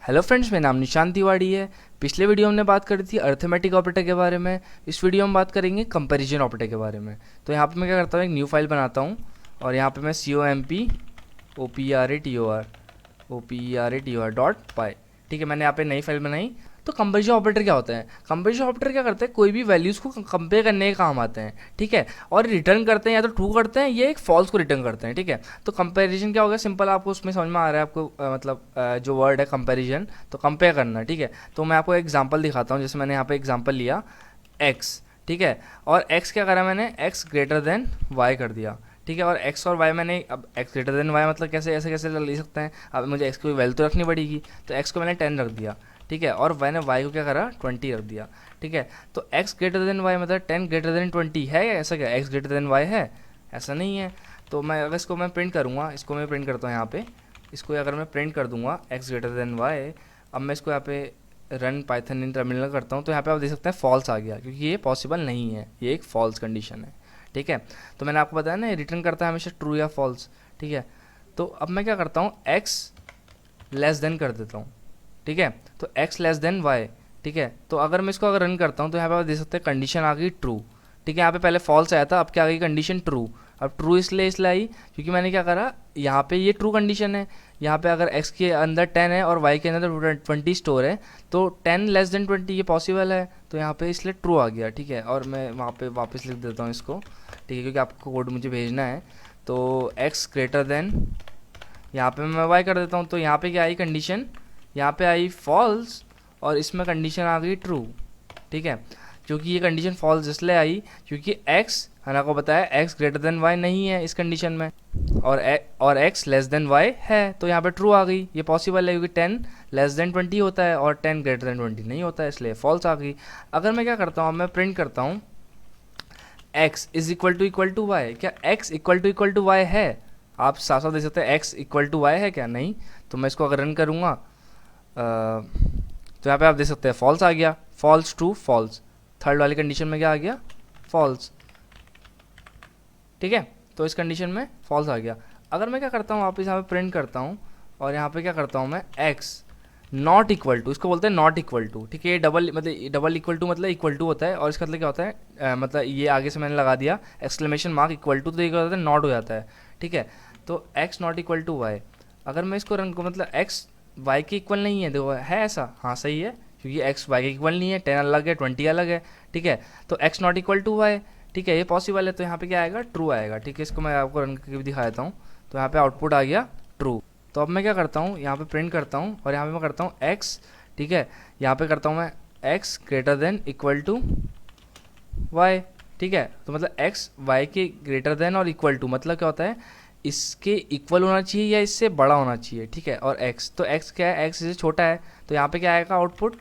Hello friends, मेरा नाम निशांत तिवारी है। पिछले वीडियो में हमने बात करी थी अर्थमेटिक ऑपरेटर के बारे में। इस वीडियो में बात करेंगे कंपैरिजन ऑपरेटर के बारे में। तो यहाँ पे मैं क्या करता हूँ, एक न्यू फाइल बनाता हूँ और यहाँ पे मैं COMP OPERATOR ठीक है, मैंने यहाँ पे नई फाइल बनाई। तो कंपैरिजन ऑपरेटर क्या होता है? कंपैरिजन ऑपरेटर क्या करते हैं, कोई भी वैल्यूज़ को कंपेयर करने के काम आते हैं, ठीक है, और रिटर्न करते हैं या तो ट्रू करते हैं या एक फॉल्स को रिटर्न करते हैं, ठीक है। तो कंपैरिजन क्या होगा, सिंपल, आपको उसमें समझ में आ रहा है आपको, जो वर्ड है कंपैरिजन, तो कंपेयर करना, ठीक है। तो मैं आपको एग्जांपल दिखाता हूँ। जैसे मैंने यहाँ पे एग्जांपल लिया x, ठीक है, और x क्या करा मैंने, x ग्रेटर देन y कर दिया, ठीक है। और x और y मैंने, अब x ग्रेटर देन y मतलब कैसे, ऐसे कैसे ले सकते हैं, अब मुझे x की वैल्यू तो रखनी पड़ेगी, तो x को मैंने 10 रख दिया, ठीक है, और मैंने y को क्या करा, 20 रख दिया, ठीक है। तो x ग्रेटर देन y मतलब 10 ग्रेटर देन 20 है, या ऐसा क्या x ग्रेटर देन y है? ऐसा नहीं है। तो मैं अगर इसको मैं प्रिंट करूँगा, इसको मैं प्रिंट करता हूँ यहाँ पे, इसको अगर मैं प्रिंट कर दूंगा x ग्रेटर देन y, अब मैं इसको यहाँ पे रन पाइथन इन टर्मिनल करता हूँ, तो यहाँ पे आप देख सकते हैं फॉल्स आ गया, क्योंकि ये पॉसिबल नहीं है, ये एक फॉल्स कंडीशन है, ठीक है। तो मैंने आपको बताया ना, रिटर्न करता है हमेशा ट्रू या फॉल्स, ठीक है। तो अब मैं क्या करता हूँ, x लेस देन कर देता हूँ, ठीक है। तो x लेस देन y, ठीक है। तो अगर मैं इसको अगर रन करता हूँ, तो यहाँ पे आप देख सकते हैं कंडीशन आ गई ट्रू, ठीक है। यहाँ पे पहले फॉल्स आया था, अब क्या आ गई कंडीशन ट्रू। अब ट्रू इसलिए आई क्योंकि मैंने क्या करा, यहाँ पे ये ट्रू कंडीशन है, यहाँ पे अगर x के अंदर 10 है और y के अंदर 20 स्टोर है, तो 10 लेस देन 20 ये पॉसिबल है, तो यहाँ पे इसलिए ट्रू आ गया, ठीक है। और मैं वहाँ पे वापस लिख देता हूँ इसको, ठीक है, क्योंकि आपको कोड मुझे भेजना है। तो x ग्रेटर देन, यहाँ पे मैं y कर देता हूँ, तो यहाँ पे क्या आई कंडीशन, यहाँ पे आई फॉल्स और इसमें कंडीशन आ गई ट्रू, ठीक है। क्योंकि ये कंडीशन फॉल्स इसलिए आई क्योंकि x, मैंने आपको बताया x ग्रेटर देन y नहीं है इस कंडीशन में, और x लेस देन y है, तो यहाँ पे ट्रू आ गई। ये पॉसिबल है क्योंकि 10 लेस देन 20 होता है और 10 ग्रेटर देन 20 नहीं होता है, इसलिए फॉल्स आ गई। अगर मैं क्या करता हूँ, मैं प्रिंट करता हूँ x is equal to y, क्या x इक्वल टू y है? आप साफ साफ देख सकते हैं x इक्वल टू y है क्या? नहीं। तो मैं इसको अगर रन करूँगा, तो यहाँ पे आप देख सकते हैं फॉल्स आ गया, फॉल्स ट्रू फॉल्स, थर्ड वाली कंडीशन में क्या आ गया, फॉल्स, ठीक है। तो इस कंडीशन में फॉल्स आ गया। अगर मैं क्या करता हूँ, वापस यहाँ पे प्रिंट करता हूँ और यहाँ पे क्या करता हूँ मैं, x नॉट इक्वल टू, इसको बोलते हैं नॉट इक्वल टू, ठीक है। ये डबल इक्वल टू मतलब इक्वल टू होता है, और इसका मतलब क्या होता है, मतलब ये आगे से मैंने लगा दिया एक्सक्लेमेशन मार्क इक्वल टू, तो ये क्या होता है, नॉट हो जाता है, ठीक है। तो x not equal to y, अगर मैं इसको रन को, मतलब x y के इक्वल नहीं है, देखो है ऐसा, हाँ सही है, क्योंकि x y के इक्वल नहीं है, 10 अलग है 20 अलग है, ठीक है। तो x not equal to y, ठीक है, ये पॉसिबल है, तो यहाँ पे क्या आएगा, ट्रू आएगा, ठीक है। इसको मैं आपको रन करके भी दिखा देता हूँ। तो यहाँ पे आउटपुट आ गया ट्रू। तो अब मैं क्या करता हूँ, यहाँ पे प्रिंट करता हूँ और यहाँ पे मैं करता हूँ x, ठीक है, यहाँ पे करता हूँ मैं x greater than equal to y, ठीक है। तो मतलब x y के ग्रेटर देन और इक्वल टू मतलब क्या होता है, इसके इक्वल होना चाहिए या इससे बड़ा होना चाहिए, ठीक है। और x, तो x क्या है, x इससे छोटा है, तो यहाँ पे क्या आएगा आउटपुट,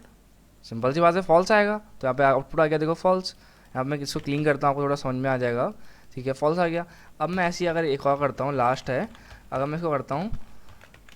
सिंपल सी बात है, फॉल्स आएगा। तो यहाँ पे आउटपुट आ गया, देखो फॉल्स। यहाँ पे मैं इसको क्लीन करता हूँ, आपको थोड़ा समझ में आ जाएगा, ठीक है, फॉल्स आ गया। अब मैं ऐसी अगर एक और करता हूँ, लास्ट है, अगर मैं इसको करता हूँ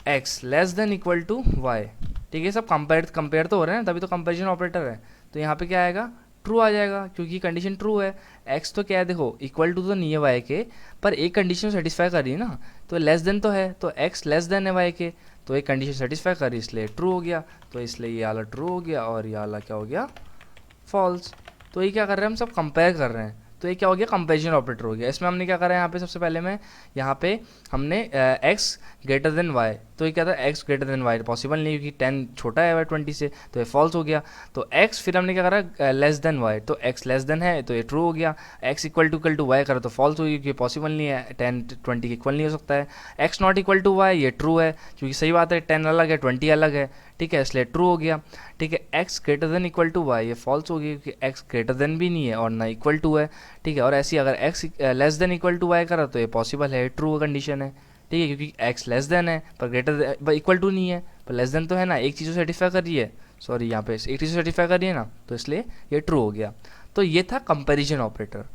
x less than equal to y, ठीक है, सब कंपेयर तो हो रहे हैं, तभी तो कंपेरिजन ऑपरेटर है। तो यहाँ पे क्या आएगा, ट्रू आ जाएगा, क्योंकि कंडीशन ट्रू है। x तो क्या है, देखो इक्वल टू तो नहीं है y के, पर एक कंडीशन सेटिस्फाई कर रही है ना, तो लेस देन तो है, तो x लेस देन है y के, तो एक कंडीशन सेटिस्फाई कर रही, इसलिए ट्रू हो गया। तो इसलिए ये वाला ट्रू हो गया और ये वाला क्या हो गया, फॉल्स। तो ये क्या कर रहे हैं, हम सब कंपेयर कर रहे हैं, तो ये क्या हो गया, कंपेरिजन ऑपरेटर हो गया। इसमें हमने क्या करा है, यहाँ पे सबसे पहले में यहाँ पे हमने x ग्रेटर देन y, तो ये क्या था, x greater then y possible नहीं क्योंकि 10 छोटा है 20 से, तो ये फॉल्स हो गया। तो x फिर हमने क्या करा, लेस देन y, तो x लेस देन है तो ये ट्रू हो गया। x इक्वल टू y करा तो फॉल्स हो गई क्योंकि पॉसिबल नहीं है, 10 20 के इक्वल नहीं हो सकता है। x not equal to y, ये ट्रू है क्योंकि सही बात है, 10 अलग है 20 अलग है, ठीक है, इसलिए ट्रू हो गया, ठीक है। x greater than equal to y, ये फॉल्स हो गया क्योंकि x ग्रेटर देन भी नहीं है और ना इक्वल टू है, ठीक है। और ऐसी अगर x less than equal to y करा तो ये पॉसिबल है, ट्रू कंडीशन है, ठीक है, क्योंकि x लेस देन है पर ग्रेटर इक्वल टू नहीं है, पर लेस देन तो है ना, एक चीज़ को सेटिस्फाई कर रही है, सॉरी यहाँ पे एक चीज़ को सेटिस्फाई कर रही है ना, तो इसलिए ये ट्रू हो गया। तो ये था कंपैरिजन ऑपरेटर।